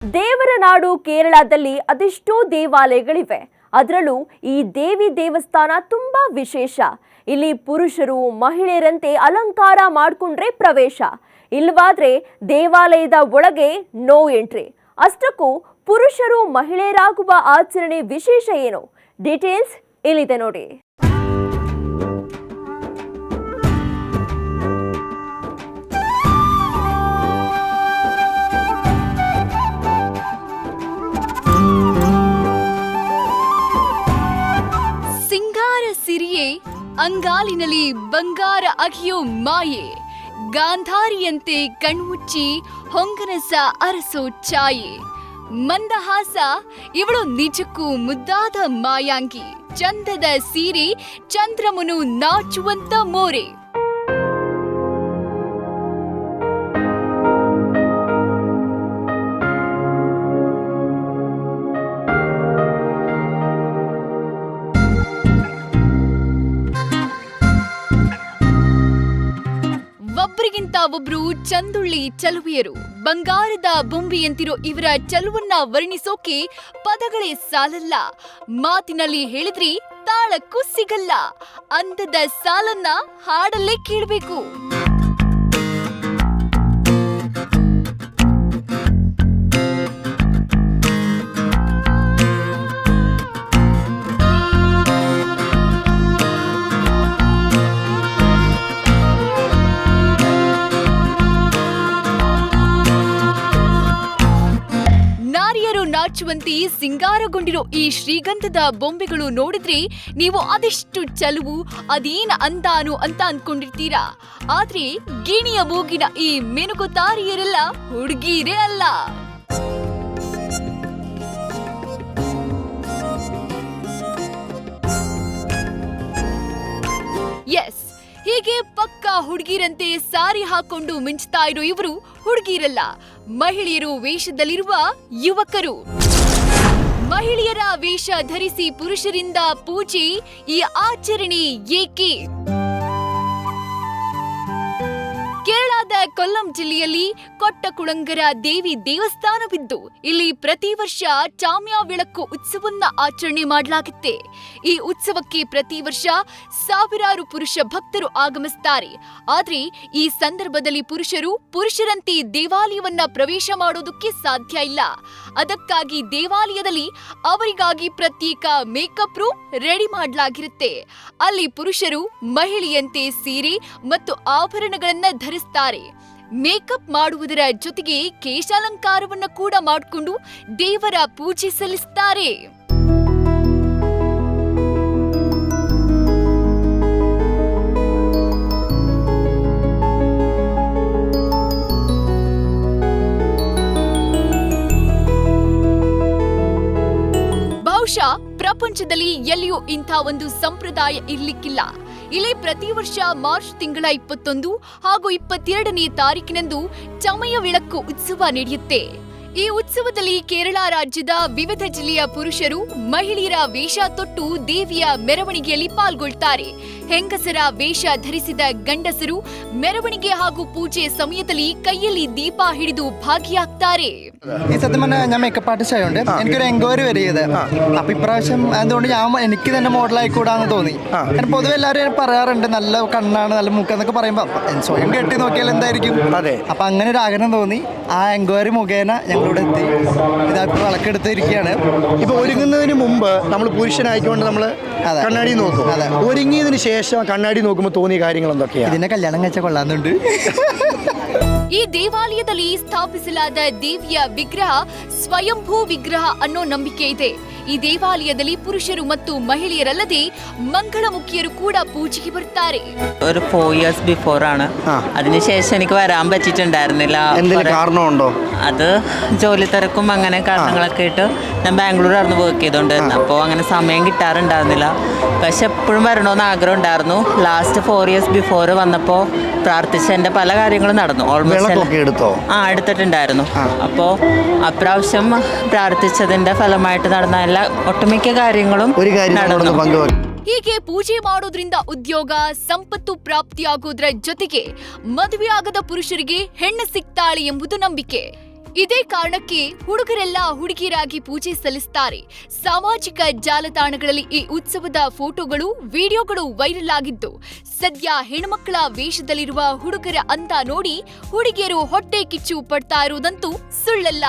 ದೇವರ ನಾಡು ಕೇರಳದಲ್ಲಿ ಅದೆಷ್ಟೋ ದೇವಾಲಯಗಳಿವೆ. ಅದರಲ್ಲೂ ಈ ದೇವಿ ದೇವಸ್ಥಾನ ತುಂಬಾ ವಿಶೇಷ. ಇಲ್ಲಿ ಪುರುಷರು ಮಹಿಳೆಯರಂತೆ ಅಲಂಕಾರ ಮಾಡಿಕೊಂಡ್ರೆ ಪ್ರವೇಶ, ಇಲ್ಲವಾದ್ರೆ ದೇವಾಲಯದ ಒಳಗೆ ನೋ ಎಂಟ್ರಿ. ಅಷ್ಟಕ್ಕೂ ಪುರುಷರು ಮಹಿಳೆಯರಾಗುವ ಆಚರಣೆ ವಿಶೇಷ ಏನು? ಡೀಟೇಲ್ಸ್ ಇಲ್ಲಿದೆ ನೋಡಿ. ಸಿರಿಯೇ ಅಂಗಾಲಿನಲ್ಲಿ ಬಂಗಾರ ಅಗಿಯೋ ಮಾಯೆ, ಗಾಂಧಾರಿಯಂತೆ ಕಣ್ಮುಚ್ಚಿ ಹೊಂಗನಸ ಅರಸೋ ಛಾಯೆ. ಮಂದಹಾಸ ಇವಳು ನಿಜಕ್ಕೂ ಮುದ್ದಾದ ಮಾಯಾಂಗಿ, ಚಂದದ ಸೀರೆ ಚಂದ್ರಮುನು ನಾಚುವಂತ ಮೋರೆ. ಒಬ್ಬರಿಗಿಂತ ಒಬ್ರು ಚಂದುಳ್ಳಿ ಚಲುವೆಯರು, ಬಂಗಾರದ ಬೊಂಬೆಯಂತಿರೋ ಇವರ ಚಲುವನ್ನ ವರ್ಣಿಸೋಕೆ ಪದಗಳೇ ಸಾಲಲ್ಲ. ಮಾತಿನಲ್ಲಿ ಹೇಳಿದ್ರಿ ತಾಳಕ್ಕೂ ಸಿಗಲ್ಲ. ಅಂದದ ಸಾಲನ್ನ ಹಾಡಲ್ಲೇ ಕೇಳಬೇಕು. ನಾಚುವಂತೆ ಸಿಂಗಾರಗೊಂಡಿರೋ ಈ ಶ್ರೀಗಂಧದ ಬೊಂಬೆಗಳು ನೋಡಿದ್ರೆ ನೀವು ಅದೆಷ್ಟು ಚಲುವು, ಅದೇನ ಅಂದಾನು ಅಂತ ಅನ್ಕೊಂಡಿರ್ತೀರಾ. ಆದ್ರೆ ಗಿಣಿಯ ಮೂಗಿನ ಈ ಮೆನುಗುತಾರಿಯರೆಲ್ಲ ಹುಡುಗೀರೇ ಅಲ್ಲ. ಎಸ್, ಹೀಗೆ ಪಕ್ಕಾ ಹುಡುಗಿರಂತೆ ಸಾರಿ ಹಾಕೊಂಡು ಮಿಂಚ್ತಾ ಇರೋ ಇವರು ಹುಡುಗಿರಲ್ಲ, ಮಹಿಳೆಯರು ವೇಷದಲ್ಲಿರುವ ಯುವಕರು. ಮಹಿಳೆಯರ ವೇಷ ಧರಿಸಿ ಪುರುಷರಿಂದ ಪೂಜೆ, ಈ ಆಚರಣೆ ಏಕೆ? ಕೇರಳದ ಕೊಲ್ಲಂ ಜಿಲ್ಲೆಯಲ್ಲಿ ಕೊಟ್ಟಕುಳಂಗರ ದೇವಿ ದೇವಸ್ಥಾನವಿದ್ದು ಇಲ್ಲಿ ಪ್ರತಿ ವರ್ಷ ಚಾಮ್ಯ ಬೆಳಕು ಉತ್ಸವವನ್ನ ಆಚರಣೆ ಮಾಡಲಾಗುತ್ತೆ. ಈ ಉತ್ಸವಕ್ಕೆ ಪ್ರತಿ ವರ್ಷ ಸಾವಿರಾರು ಪುರುಷ ಭಕ್ತರು ಆಗಮಿಸುತ್ತಾರೆ. ಆದ್ರೆ ಈ ಸಂದರ್ಭದಲ್ಲಿ ಪುರುಷರಂತೆ ದೇವಾಲಯವನ್ನ ಪ್ರವೇಶ ಮಾಡೋದಕ್ಕೆ ಸಾಧ್ಯ ಇಲ್ಲ. ಅದಕ್ಕಾಗಿ ದೇವಾಲಯದಲ್ಲಿ ಅವರಿಗಾಗಿ ಪ್ರತ್ಯೇಕ ಮೇಕಪ್ ರೂಮ್ ರೆಡಿ ಮಾಡಲಾಗಿರುತ್ತೆ. ಅಲ್ಲಿ ಪುರುಷರು ಮಹಿಳೆಯಂತೆ ಸೀರೆ ಮತ್ತು ಆಭರಣಗಳನ್ನ ಧರಿಸುತ್ತಾರೆ. ಮೇಕಪ್ ಮಾಡುವುದರ ಜೊತೆಗೆ ಕೇಶಾಲಂಕಾರವನ್ನ ಕೂಡ ಮಾಡಿಕೊಂಡು ದೇವರ ಪೂಜೆ ಸಲ್ಲಿಸುತ್ತಾರೆ. ಬಹುಶಃ ಪ್ರಪಂಚದಲ್ಲಿ ಎಲ್ಲಿಯೂ ಇಂಥ ಒಂದು ಸಂಪ್ರದಾಯ ಇರ್ಲಿಕ್ಕಿಲ್ಲ. ಇಲ್ಲಿ ಪ್ರತಿ ವರ್ಷ ಮಾರ್ಚ್ ತಿಂಗಳ 21 ಹಾಗೂ 22ನೇ ತಾರೀಕಿನಂದು ಚಮಯ ಬೆಳಕು ಉತ್ಸವ ನಡೆಯುತ್ತೆ. ಈ ಉತ್ಸವದಲ್ಲಿ ಕೇರಳ ರಾಜ್ಯದ ವಿವಿಧ ಜಿಲ್ಲೆಯ ಪುರುಷರು ಮಹಿಳೆಯರ ವೇಷ ತೊಟ್ಟು ದೇವಿಯ ಮೆರವಣಿಗೆಯಲ್ಲಿ ಪಾಲ್ಗೊಳ್ತಾರೆ. ಹೆಂಗಸರ ವೇಷ ಧರಿಸಿದ ಗಂಡಸರು ಮೆರವಣಿಗೆ ಹಾಗೂ ಪೂಜೆ സമയದಲ್ಲಿ കയ്യിൽ ദീപ ಹಿಡಿದು ഭാഗിയാക്ತಾರೆ. ഈ സത്യം പറഞ്ഞാൽ ഞാൻ മേക്കപ്പ് ആർട്ടിസ്റ്റ് ആയതുകൊണ്ട് എനിക്കൊരു എൻക്വയറി വരികയത്. അപ്പൊ ഇപ്രാവശ്യം അതുകൊണ്ട് എനിക്ക് തന്നെ മോഡലായിക്കൂടാന്ന് തോന്നി. കാരണം പൊതുവെ എല്ലാവരും പറയാറുണ്ട് നല്ല കണ്ണാണ് നല്ല മൂക്കെന്നൊക്കെ പറയുമ്പോ സ്വയം കെട്ടി നോക്കിയാൽ എന്തായിരിക്കും. അപ്പൊ അങ്ങനെ ഒരു ആഗ്രഹം തോന്നി. ആ എൻക്വയറി മുഖേന ഞങ്ങളിവിടെ എത്തി. ഇതായിപ്പോ വിളക്കെടുത്തിരിക്കുകയാണ്. ഇപ്പൊ ഒരുങ്ങുന്നതിന് മുമ്പ് നമ്മൾ പുരുഷനായിക്കൊണ്ട് നമ്മൾ കണ്ണാടി നോക്കും. ഒരുങ്ങിയതിന് ശേഷം കണ്ണാടി നോക്കുമ്പോൾ തോന്നിയ കാര്യങ്ങൾ എന്തൊക്കെയാണ്? ഇതിനെ കല്യാണം കഴിച്ചാൽ കൊള്ളാന്നുണ്ട്. ಈ ದೇವಾಲಯದಲ್ಲಿ ಸ್ಥಾಪಿಸಲಾದ ದೇವಿಯ ವಿಗ್ರಹ ಸ್ವಯಂಭೂ ವಿಗ್ರಹ ಅನ್ನೋ ನಂಬಿಕೆ ಇದೆ. ഈ ദേവാലയದಲ್ಲಿ പുരുഷರು ಮತ್ತು മഹിಳೆಯರಲ್ಲದೆ മംഗളമുഖിയರು ಕೂಡ പൂജയ്ക്ക് ಬರ್ತಾರೆ. ഒരു 4 years before ആണ്. അതിനുശേഷം എനിക്ക് വരാൻ പറ്റിയിട്ടുണ്ടായിരുന്നില്ല. എന്തെങ്കിലും കാരണമുണ്ടോ? അത് ജോലി തിരക്കും അങ്ങനെ കാരണങ്ങളൊക്കെ ആയിട്ട് ഞാൻ ബാംഗ്ലൂരായിരുന്നു വർക്ക് ചെയ്തുകൊണ്ടിരുന്നത്. അപ്പോൾ അങ്ങനെ സമയം കിട്ടാറുണ്ടായിരുന്നില്ല. പക്ഷെ എപ്പോഴും വരണമെന്ന് ആഗ്രഹം ഉണ്ടായിരുന്നു. ലാസ്റ്റ് 4 years before വന്നപ്പോൾ പ്രാർത്ഥിച്ച എൻ്റെ പല കാര്യങ്ങളും നടന്നു. ഓൾമോസ്റ്റ് എടുത്തിട്ടുണ്ടായിരുന്നു. അപ്പോൾ അപ്രാവശ്യം പ്രാർത്ഥിച്ചതിൻ്റെ ഫലമായിട്ട് നടന്ന എല്ലാ ഒട്ടുമിക്ക കാര്യങ്ങളും നടന്നു. ಹೀಗೆ ಪೂಜೆ ಮಾಡೋದ್ರಿಂದ ಉದ್ಯೋಗ ಸಂಪತ್ತು ಪ್ರಾಪ್ತಿಯಾಗೋದ್ರ ಜೊತೆಗೆ ಮದುವೆಯಾಗದ ಪುರುಷರಿಗೆ ಹೆಣ್ಣು ಸಿಗ್ತಾಳೆ ಎಂಬುದು ನಂಬಿಕೆ. ಇದೇ ಕಾರಣಕ್ಕೆ ಹುಡುಗರೆಲ್ಲ ಹುಡುಗಿಯರಾಗಿ ಪೂಜೆ ಸಲ್ಲಿಸುತ್ತಾರೆ. ಸಾಮಾಜಿಕ ಜಾಲತಾಣಗಳಲ್ಲಿ ಈ ಉತ್ಸವದ ಫೋಟೋಗಳು, ವಿಡಿಯೋಗಳು ವೈರಲ್ ಆಗಿದ್ದು, ಸದ್ಯ ಹೆಣ್ಮಕ್ಕಳ ವೇಷದಲ್ಲಿರುವ ಹುಡುಗರ ಅಂದ ನೋಡಿ ಹುಡುಗಿಯರು ಹೊಟ್ಟೆ ಕಿಚ್ಚು ಪಡ್ತಾ ಇರುವುದಂತೂ ಸುಳ್ಳಲ್ಲ.